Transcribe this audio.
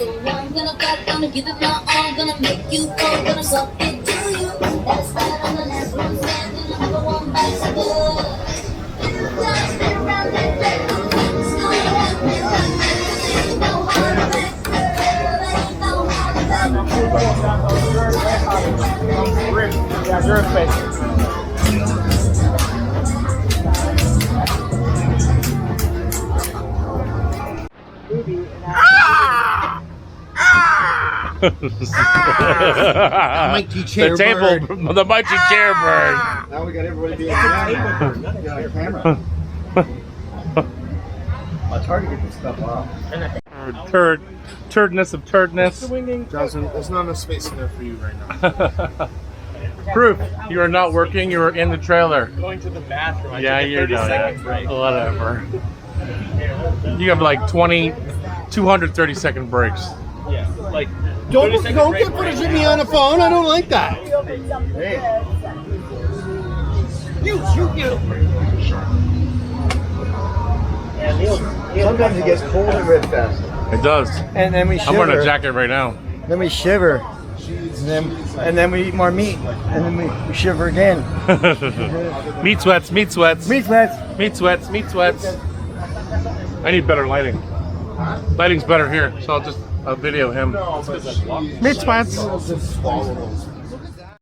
I'm gonna back, gonna give it my all, gonna make you go, gonna suck it to you. That's why I'm the last one standing, number one bicycle. You guys been around that way, still have me around that way. No heart attack, no heart attack. Yeah, RibFest. Mighty chair The table, bird. the mighty chair bird. Now we got everybody being on camera. It's hard to get this stuff off. Turdness of turdness. Johnson, there's not enough space in there for you right now. Proof you are not working. You are in the trailer. Going to the bathroom. Yeah, you're done. Whatever. You have like 230-second breaks. Yeah, like Don't get footage of me on the phone. I don't like that. Hey. You. Sometimes it gets cold at RibFest. It does. And then we I'm wearing a shiver. jacket right now. Then we shiver. And then we eat more meat. And then we shiver again. Meat sweats, meat sweats. Meat sweats. Meat sweats, meat sweats. I need better lighting. Lighting's better here, so I'll video him. Meat sweats.